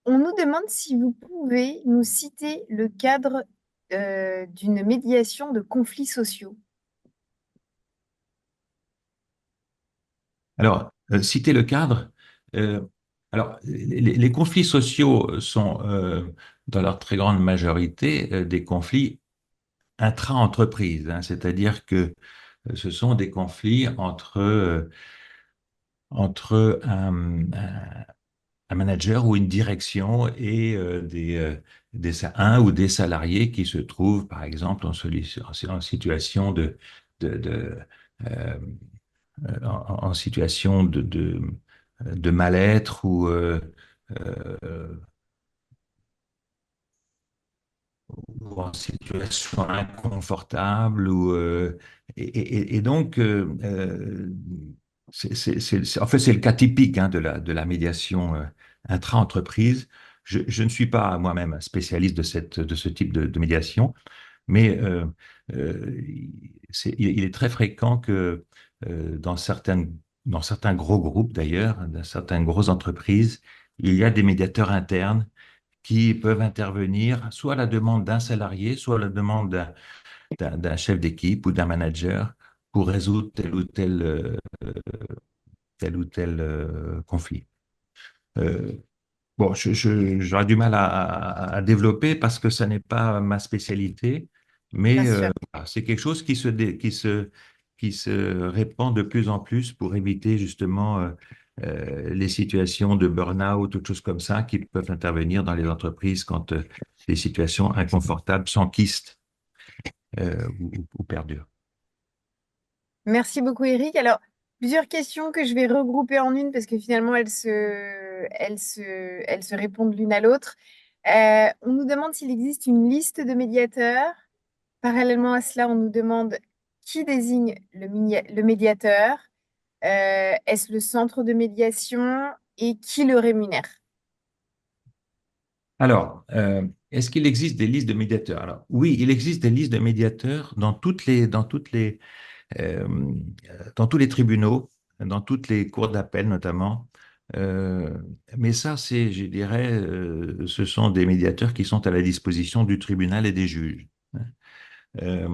On nous demande si vous pouvez nous citer le cadre d'une médiation de conflits sociaux. Alors, citer le cadre. euh, les conflits sociaux sont, dans leur très grande majorité, des conflits intra-entreprise, hein, c'est-à-dire que ce sont des conflits entre un manager ou une direction et un ou des salariés qui se trouvent, par exemple, en situation de, euh, en situation de mal-être euh, ou en situation inconfortable et donc en fait c'est le cas typique, hein, de la médiation intra-entreprise. Je ne suis pas moi-même un spécialiste de ce type de médiation, mais euh, il est très fréquent que dans certains gros groupes d'ailleurs, dans certaines grosses entreprises, il y a des médiateurs internes qui peuvent intervenir soit à la demande d'un salarié, soit à la demande d'un chef d'équipe ou d'un manager pour résoudre tel ou tel conflit. Euh, bon, j'aurais du mal à développer parce que ça n'est pas ma spécialité, Bien mais sûr. voilà, c'est quelque chose qui se répand de plus en plus pour éviter justement les situations de burn-out ou de choses comme ça qui peuvent intervenir dans les entreprises quand les situations inconfortables s'enquistent ou perdurent. Merci beaucoup, Eric. Alors, plusieurs questions que je vais regrouper en une parce que finalement, elles se répondent l'une à l'autre. On nous demande s'il existe une liste de médiateurs. Parallèlement à cela, on nous demande qui désigne le médiateur. Est-ce le centre de médiation et qui le rémunère? Alors, est-ce qu'il existe des listes de médiateurs? Alors, oui, il existe des listes de médiateurs euh, dans tous les tribunaux, dans toutes les cours d'appel notamment. Euh, mais ça, je dirais, ce sont des médiateurs qui sont à la disposition du tribunal et des juges. Euh,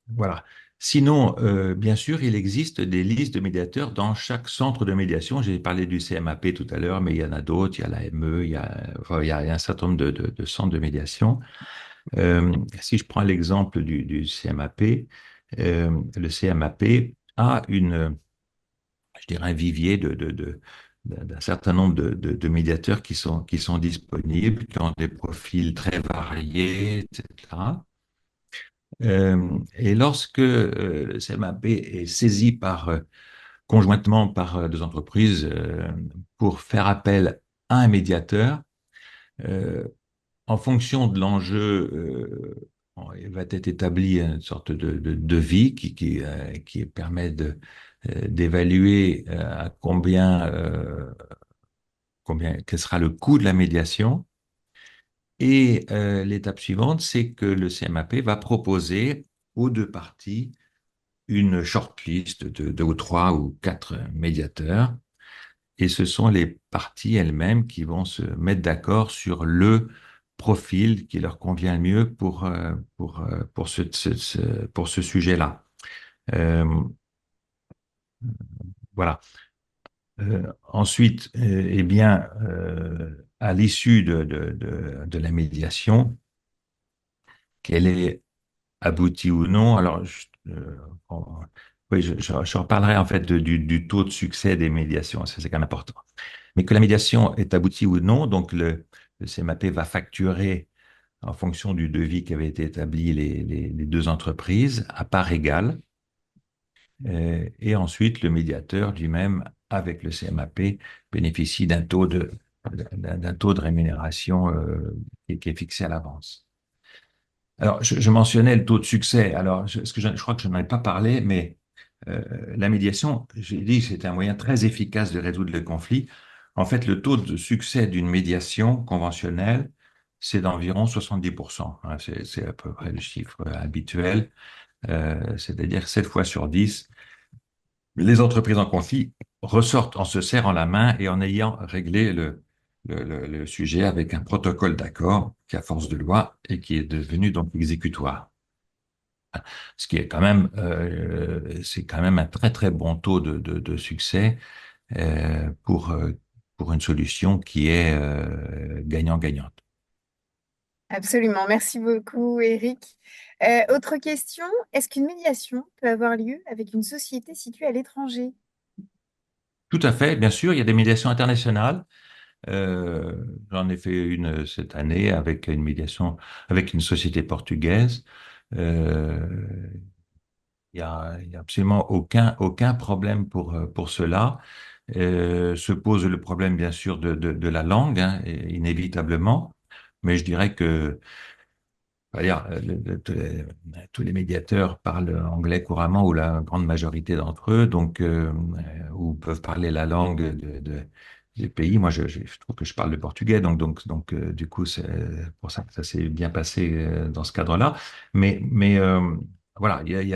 voilà. Sinon, bien sûr, il existe des listes de médiateurs dans chaque centre de médiation. J'ai parlé du CMAP tout à l'heure, mais il y en a d'autres. Il y a l'AME, enfin, il y a un certain nombre de centres de médiation. Si je prends l'exemple du CMAP, le CMAP a je dirais un vivier d'un certain nombre de médiateurs qui sont disponibles, qui ont des profils très variés, etc. Et lorsque le CMAP est saisi conjointement par deux entreprises pour faire appel à un médiateur, euh, en fonction de l'enjeu, il va être établi une sorte de devis qui permet d'évaluer à quel sera le coût de la médiation. Et l'étape suivante, c'est que le CMAP va proposer aux deux parties une shortlist de deux ou trois ou quatre médiateurs. Et ce sont les parties elles-mêmes qui vont se mettre d'accord sur le profil qui leur convient le mieux pour ce sujet-là. Euh, voilà. Ensuite, eh bien, à l'issue de la médiation, qu'elle est aboutie ou non, alors oui, je reparlerai en fait du taux de succès des médiations, ça c'est quand même important. Mais que la médiation est aboutie ou non, donc le CMAP va facturer en fonction du devis qui avait été établi les deux entreprises à part égale. Et ensuite, le médiateur lui-même, avec le CMAP, bénéficie d'un taux de rémunération qui est fixé à l'avance. Alors, je mentionnais le taux de succès. Alors, je crois que je n'en ai pas parlé, mais euh, la médiation, j'ai dit que c'était un moyen très efficace de résoudre le conflit. En fait, le taux de succès d'une médiation conventionnelle, c'est d'environ 70%. Hein. C'est à peu près le chiffre habituel. C'est-à-dire 7 fois sur 10, les entreprises en conflit ressortent en se serrant la main et en ayant réglé le sujet avec un protocole d'accord qui a force de loi et qui est devenu donc exécutoire. Ce qui est quand même, c'est quand même un très très bon taux de succès euh, pour, euh, pour une solution qui est gagnant-gagnante. Absolument. Merci beaucoup, Eric. Autre question, est-ce qu'une médiation peut avoir lieu avec une société située à l'étranger? Tout à fait, bien sûr, il y a des médiations internationales. J'en ai fait une cette année avec une médiation avec une société portugaise. Euh, il y a absolument aucun problème pour cela. Se pose le problème, bien sûr, de la langue, hein, inévitablement. Mais je dirais que on va dire, tous les médiateurs parlent anglais couramment, ou la grande majorité d'entre eux, donc, ou peuvent parler la langue du pays. Moi, je trouve que je parle le portugais, donc, du coup, c'est pour ça que ça s'est bien passé dans ce cadre-là. Mais voilà, il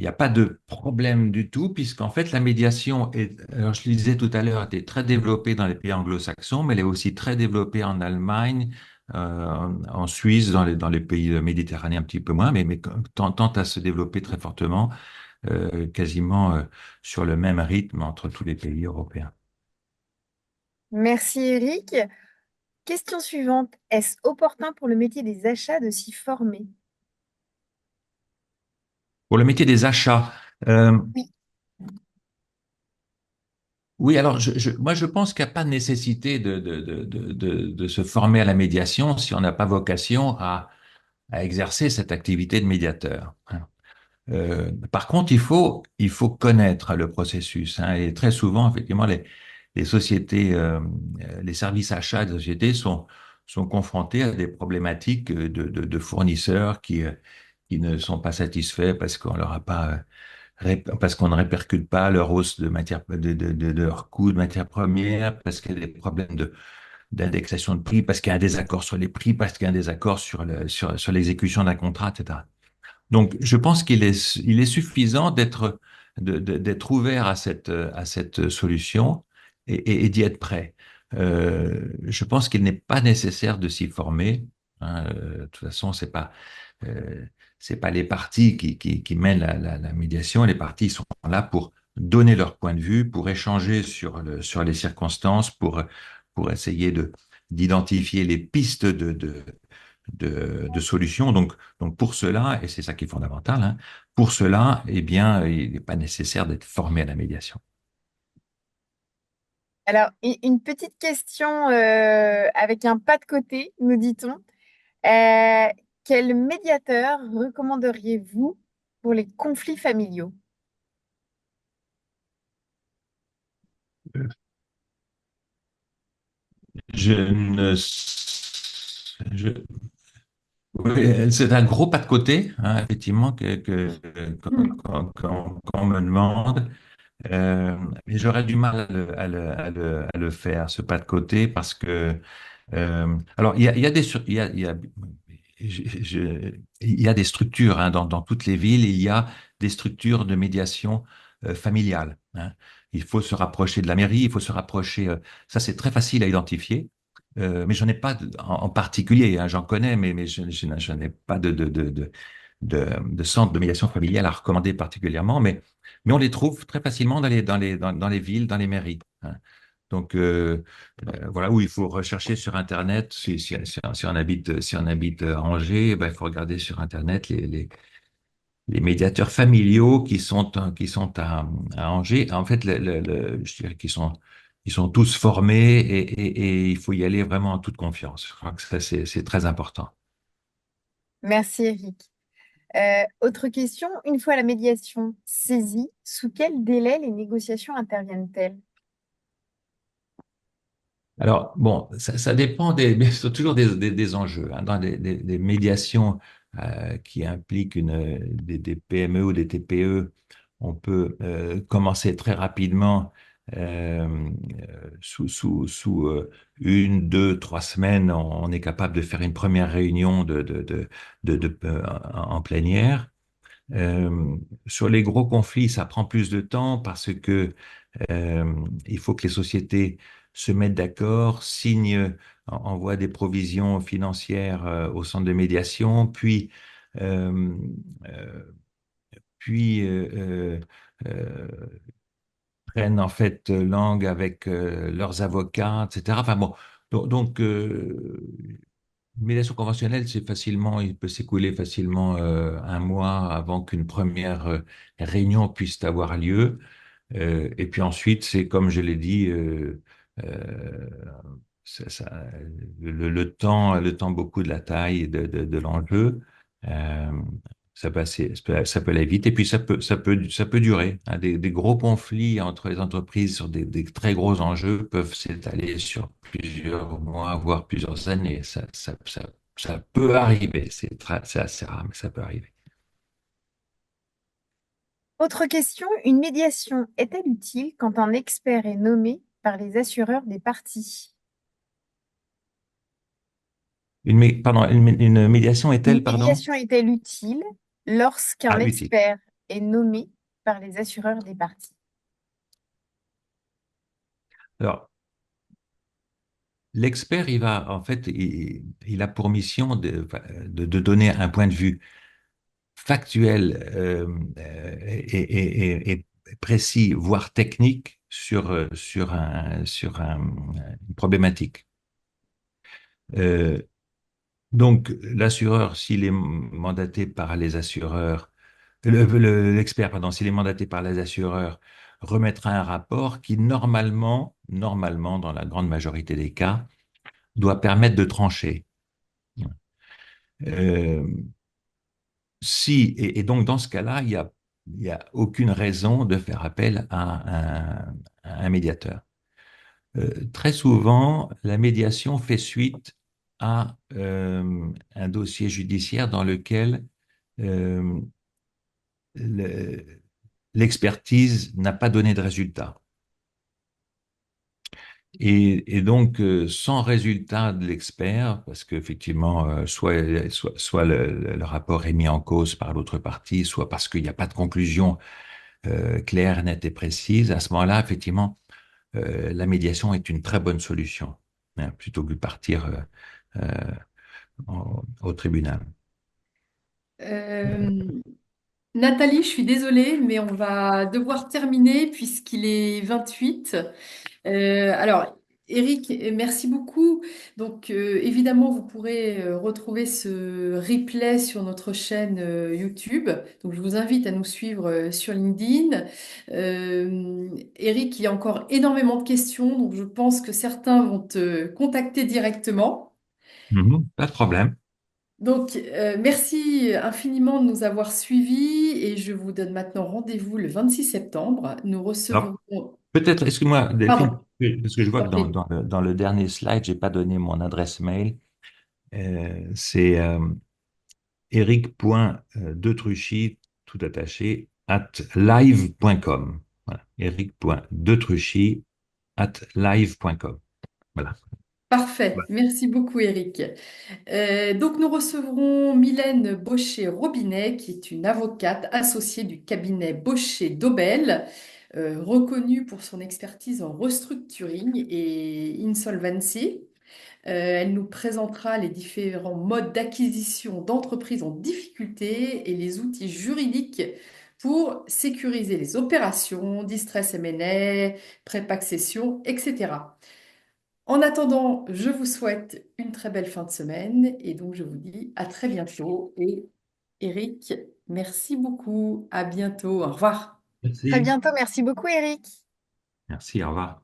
y a pas de problème du tout, puisqu'en fait, la médiation est, alors je le disais tout à l'heure, était très développée dans les pays anglo-saxons, mais elle est aussi très développée en Allemagne, en Suisse, dans les pays méditerranéens un petit peu moins, mais tente à se développer très fortement, quasiment sur le même rythme entre tous les pays européens. Merci, Eric. Question suivante, est-ce opportun pour le métier des achats de s'y former? Pour le métier des achats, euh, Oui. oui, alors moi je pense qu'il n'y a pas de nécessité de se former à la médiation si on n'a pas vocation à exercer cette activité de médiateur, hein. Par contre, il faut connaître le processus, hein, et très souvent, effectivement, les sociétés, les services achats des sociétés sont confrontés à des problématiques de fournisseurs qui ne sont pas satisfaits parce qu'on leur a pas, parce qu'on ne répercute pas leur hausse de matière, de leurs coûts de matières premières, parce qu'il y a des problèmes d'indexation de prix, parce qu'il y a un désaccord sur les prix, parce qu'il y a un désaccord sur l'exécution d'un contrat, etc. Donc, je pense il est suffisant d'être ouvert à cette solution et d'y être prêt. Je pense qu'il n'est pas nécessaire de s'y former, hein. De toute façon, euh, c'est pas les parties qui mènent la médiation. Les parties sont là pour donner leur point de vue, pour échanger sur les circonstances, pour essayer d'identifier les pistes de solutions. Donc pour cela, et c'est ça qui est fondamental, hein, pour cela, eh bien, il n'est pas nécessaire d'être formé à la médiation. Alors, une petite question avec un pas de côté, nous dit-on. Euh, Quel médiateur recommanderiez-vous pour les conflits familiaux? Je ne, je, oui, c'est un gros pas de côté, hein, effectivement, qu'on me demande. Mais j'aurais du mal à le faire, ce pas de côté, parce que alors il y a des il y a des structures, hein, dans toutes les villes, il y a des structures de médiation familiale, hein. Il faut se rapprocher de la mairie, il faut se rapprocher. Ça, c'est très facile à identifier. Mais j'en ai pas en particulier, hein, j'en connais, mais je n'ai pas de centre de médiation familiale à recommander particulièrement. Mais on les trouve très facilement dans les villes, dans les mairies, hein. Donc, voilà, où il faut rechercher sur Internet. Si on habite à Angers, ben, il faut regarder sur Internet les médiateurs familiaux qui sont à Angers. En fait, je dirais ils sont tous formés et il faut y aller vraiment en toute confiance. Je crois que ça, c'est très important. Merci Eric. Autre question, une fois la médiation saisie, sous quel délai les négociations interviennent-elles? Alors, bon, ça dépend bien sûr, toujours des enjeux. Hein. Dans des médiations qui impliquent des PME ou des TPE, on peut commencer très rapidement, sous 1, 2, 3 semaines, on est capable de faire une première réunion en plénière. Sur les gros conflits, ça prend plus de temps parce que il faut que les sociétés se mettent d'accord, signent, envoient des provisions financières au centre de médiation, euh, euh, puis euh, prennent en fait langue avec leurs avocats, etc. Enfin bon, une médiation conventionnelle, il peut s'écouler facilement 1 mois avant qu'une première réunion puisse avoir lieu. Et puis ensuite, c'est comme je l'ai dit, euh, ça- ça- le temps beaucoup de la taille et de l'enjeu, euh, ça peut aller vite. Et puis ça peut durer. Hein. Des gros conflits entre les entreprises sur des très gros enjeux peuvent s'étaler sur plusieurs mois, voire plusieurs années. Ça peut arriver. C'est assez rare, mais ça peut arriver. Autre question, une médiation est-elle utile quand un expert est nommé par les assureurs des parties? Pardon, une médiation Une est-elle, pardon? médiation est-elle utile lorsqu'un Ah, utile. expert est nommé par les assureurs des parties? Alors, l'expert, en fait, il a pour mission de donner un point de vue factuel et précis, voire technique, une problématique. Euh, donc, l'assureur, s'il est mandaté par les assureurs, l'expert, pardon, s'il est mandaté par les assureurs, remettra un rapport qui, normalement, dans la grande majorité des cas, doit permettre de trancher. Euh, et donc, dans ce cas-là, il y a aucune raison de faire appel à un médiateur. Très souvent, la médiation fait suite à un dossier judiciaire dans lequel euh, le- l'expertise n'a pas donné de résultat. Et donc, sans résultat de l'expert, parce qu'effectivement, soit le rapport est mis en cause par l'autre partie, soit parce qu'il n'y a pas de conclusion claire, nette et précise, à ce moment-là, effectivement, la médiation est une très bonne solution, hein, plutôt que de partir au tribunal. Euh, Nathalie, je suis désolée, mais on va devoir terminer puisqu'il est 28. Alors, Eric, merci beaucoup. Donc, évidemment, vous pourrez retrouver ce replay sur notre chaîne YouTube. Donc, je vous invite à nous suivre sur LinkedIn. Eric, il y a encore énormément de questions, donc je pense que certains vont te contacter directement. Mhm, pas de problème. Donc, merci infiniment de nous avoir suivis et je vous donne maintenant rendez-vous le 26 septembre. Nous Alors, recevrons... peut-être, excuse-moi, Delphine, Pardon, parce que je vois je que t'en prie. dans le dernier slide, j'ai pas donné mon adresse mail. C'est eric.detruchy, tout attaché, @live.com. Voilà. Eric.detruchy @live.com. Voilà. Parfait, Voilà. merci beaucoup Eric. Donc nous recevrons Mylène Baucher-Robinet, qui est une avocate associée du cabinet Baucher-Dobel, reconnue pour son expertise en restructuring et insolvency. Elle nous présentera les différents modes d'acquisition d'entreprises en difficulté et les outils juridiques pour sécuriser les opérations, distress M&A, pré-accession, etc. En attendant, je vous souhaite une très belle fin de semaine et donc je vous dis à très bientôt. Et Eric, merci beaucoup. À bientôt. Au revoir. Très Merci. bientôt, merci beaucoup Eric. Merci, au revoir.